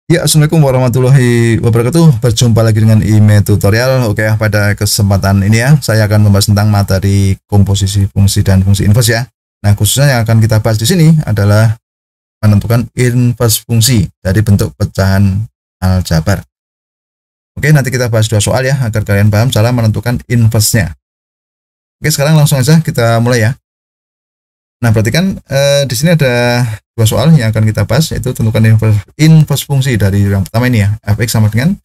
Ya, assalamualaikum warahmatullahi wabarakatuh. Berjumpa lagi dengan IME Tutorial. Oke, pada kesempatan ini ya, saya akan membahas tentang materi komposisi fungsi dan fungsi inverse ya. Nah, khususnya yang akan kita bahas di sini adalah menentukan inverse fungsi dari bentuk pecahan aljabar. Oke, nanti kita bahas dua soal ya, agar kalian paham cara menentukan inverse-nya. Oke, sekarang langsung aja kita mulai ya. Nah, perhatikan di sini ada dua soal yang akan kita bahas, yaitu tentukan inverse fungsi dari yang pertama ini ya, fx sama dengan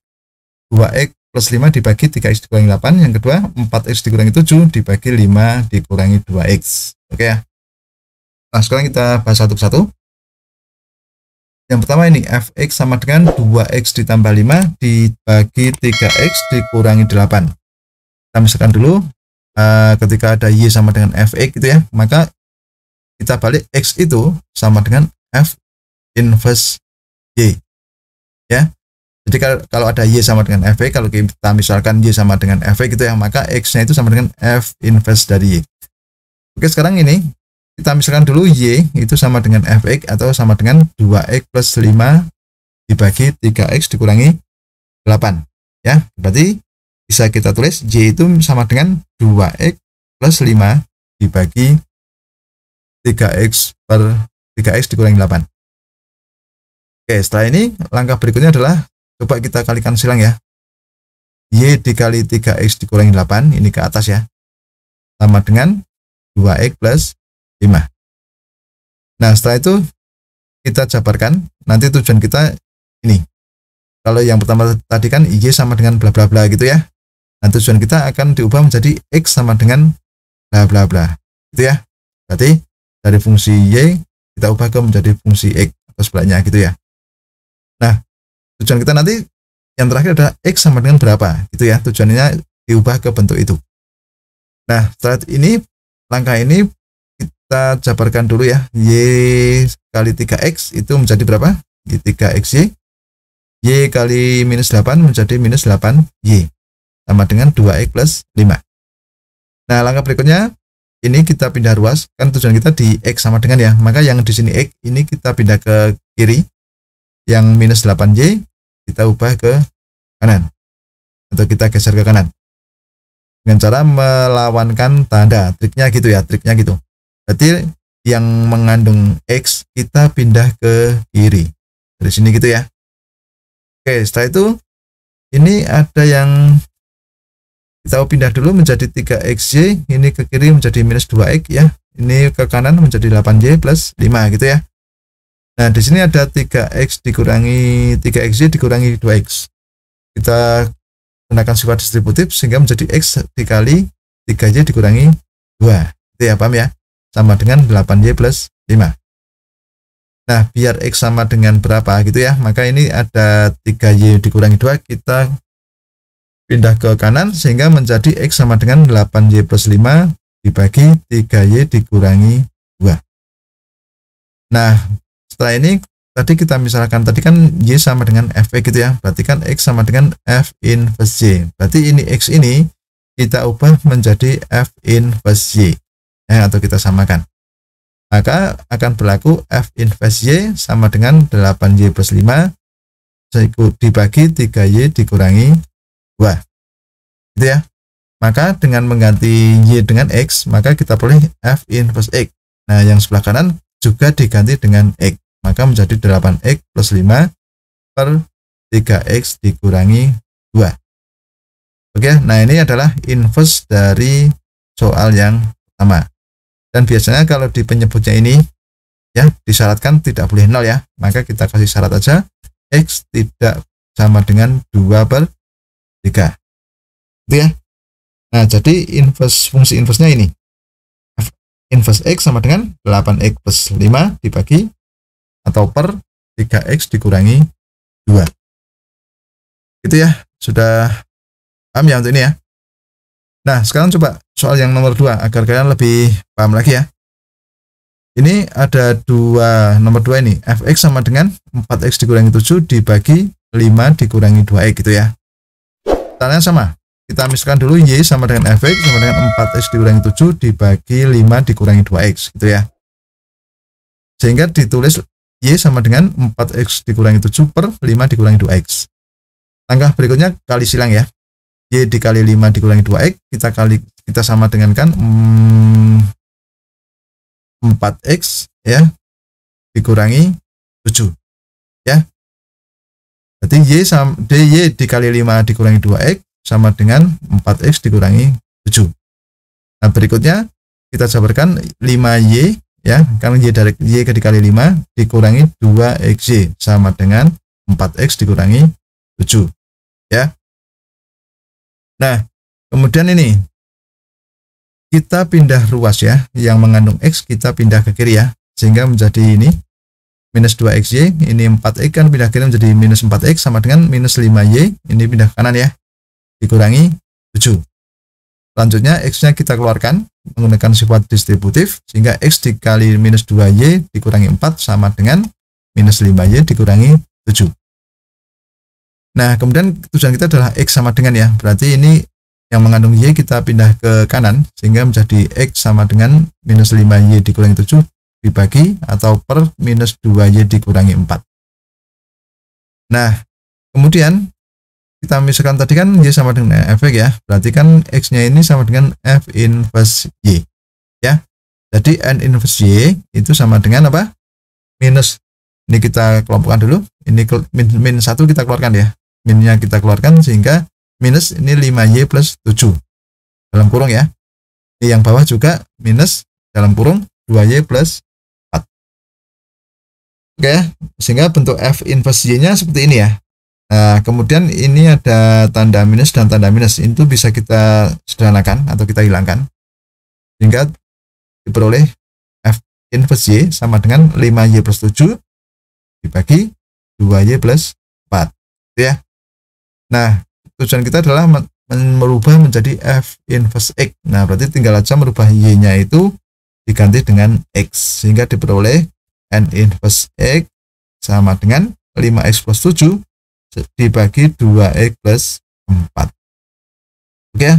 2x plus 5 dibagi 3x dikurangi 8, yang kedua 4x dikurangi 7 dibagi 5 dikurangi 2x. Oke ya. Nah, sekarang kita bahas satu persatu. Yang pertama ini fx sama dengan 2x ditambah 5 dibagi 3x dikurangi 8. Kita misalkan dulu ketika ada y sama dengan fx gitu ya, maka kita balik x itu sama dengan f inverse y ya. Jadi kalau ada y sama dengan f, kalau kita misalkan y sama dengan f gitu ya, maka x-nya itu sama dengan f inverse dari y. Oke, sekarang ini kita misalkan dulu y itu sama dengan fx atau sama dengan 2x plus 5 dibagi 3x dikurangi 8 ya. Berarti bisa kita tulis y itu sama dengan 2x plus 5 dibagi 3x dikurangi 8. Oke, setelah ini langkah berikutnya adalah coba kita kalikan silang ya. Y dikali 3x dikurangi 8, ini ke atas ya, sama dengan 2x plus 5. Nah, setelah itu kita jabarkan. Nanti tujuan kita ini, kalau yang pertama tadi kan y sama dengan bla bla bla gitu ya. Nah, tujuan kita akan diubah menjadi x sama dengan bla bla bla gitu ya. Berarti dari fungsi y kita ubah ke menjadi fungsi x atau sebaliknya gitu ya. Nah, tujuan kita nanti yang terakhir adalah x sama dengan berapa gitu ya. Tujuannya diubah ke bentuk itu. Nah, setelah ini langkah ini kita jabarkan dulu ya. Y kali 3x itu menjadi berapa? Y 3xy. Y kali minus 8 menjadi minus 8y sama dengan 2x plus 5. Nah, langkah berikutnya ini kita pindah ruas, kan tujuan kita di x sama dengan ya, maka yang di sini x ini kita pindah ke kiri, yang minus 8y kita ubah ke kanan atau kita geser ke kanan dengan cara melawankan tanda. Triknya gitu ya, triknya gitu. Berarti yang mengandung x kita pindah ke kiri dari sini gitu ya. Oke, setelah itu ini ada yang kita pindah dulu menjadi 3xy, ini ke kiri menjadi minus 2x ya, ini ke kanan menjadi 8y plus 5 gitu ya. Nah, di sini ada 3x dikurangi 3xy dikurangi 2x. Kita gunakan sifat distributif sehingga menjadi x dikali 3y dikurangi 2. Itu ya, paham ya? Sama dengan 8y plus 5. Nah, biar x sama dengan berapa gitu ya, maka ini ada 3y dikurangi 2, kita pindah ke kanan sehingga menjadi x sama dengan 8y plus 5 dibagi 3y dikurangi 2. Nah, setelah ini tadi kita misalkan tadi kan y sama dengan f gitu ya, berarti kan x sama dengan f inverse y. Berarti ini x ini kita ubah menjadi f inverse y ya, atau kita samakan. Maka akan berlaku f inverse y sama dengan 8y plus 5 dibagi 3y dikurangi 2 gitu ya. Maka dengan mengganti y dengan x, maka kita peroleh f inverse x. Nah, yang sebelah kanan juga diganti dengan x, maka menjadi 8x plus 5 per 3x dikurangi 2. Oke, nah ini adalah inverse dari soal yang pertama. Dan biasanya kalau di penyebutnya ini ya disyaratkan tidak boleh 0 ya, maka kita kasih syarat aja x tidak sama dengan 2 per 3 gitu ya. Nah, jadi fungsi inverse-nya ini f inverse x sama dengan 8x plus 5 dibagi atau per 3x dikurangi 2 gitu ya. Sudah paham ya untuk ini ya. Nah, sekarang coba soal yang nomor 2 agar kalian lebih paham lagi ya. Ini ada nomor 2 ini, fx sama dengan 4x dikurangi 7 dibagi 5 dikurangi 2x gitu ya. Caranya sama. Kita misalkan dulu y sama dengan fx sama dengan 4x dikurangi 7 dibagi 5 dikurangi 2x gitu ya. Sehingga ditulis Y sama dengan 4X dikurangi 7 per 5 dikurangi 2X. Langkah berikutnya kali silang ya. Y dikali 5 dikurangi 2X, kita sama dengan kan 4X ya dikurangi 7 ya. Berarti Y dikali 5 dikurangi 2X sama dengan 4X dikurangi 7. Nah, berikutnya kita jabarkan 5Y ya, karena Y dikali 5 dikurangi 2XY sama dengan 4X dikurangi 7 ya. Nah, kemudian ini kita pindah ruas ya, yang mengandung X kita pindah ke kiri ya, sehingga menjadi ini minus 2XY, ini 4X kan pindah kiri menjadi minus 4X sama dengan minus 5Y, ini pindah kanan ya, dikurangi 7. Selanjutnya X-nya kita keluarkan menggunakan sifat distributif, sehingga X dikali minus 2Y dikurangi 4 sama dengan minus 5Y dikurangi 7. Nah, kemudian tujuan kita adalah X sama dengan ya, berarti ini yang mengandung Y kita pindah ke kanan, sehingga menjadi X sama dengan minus 5Y dikurangi 7 dibagi atau per minus 2Y dikurangi 4. Nah, kemudian kita misalkan tadi kan Y sama dengan F ya, berarti kan X-nya ini sama dengan F inverse Y ya. Jadi N inverse Y itu sama dengan apa? Minus, ini kita kelompokkan dulu, ini min 1 kita keluarkan ya, minnya kita keluarkan sehingga minus ini 5Y plus 7 dalam kurung ya. Ini yang bawah juga minus dalam kurung 2Y plus 4. Oke, sehingga bentuk F inverse Y-nya seperti ini ya. Nah, kemudian ini ada tanda minus dan tanda minus, itu bisa kita sederhanakan atau kita hilangkan sehingga diperoleh F inverse Y sama dengan 5Y plus 7 dibagi 2Y plus 4 ya. Nah, tujuan kita adalah merubah menjadi F inverse X. Nah, berarti tinggal aja merubah Y-nya itu diganti dengan X, sehingga diperoleh N inverse X sama dengan 5X plus 7 dibagi 2X plus 4. Oke,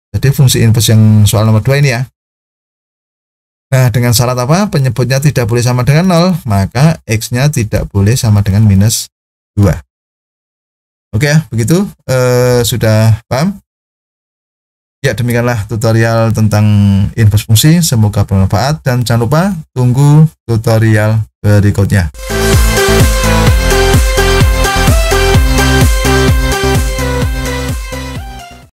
jadi fungsi inverse yang soal nomor 2 ini ya. Nah, dengan syarat apa? Penyebutnya tidak boleh sama dengan 0, maka X-nya tidak boleh sama dengan minus 2. Oke ya, begitu. Sudah paham? Ya, demikianlah tutorial tentang inverse fungsi. Semoga bermanfaat dan jangan lupa tunggu tutorial berikutnya.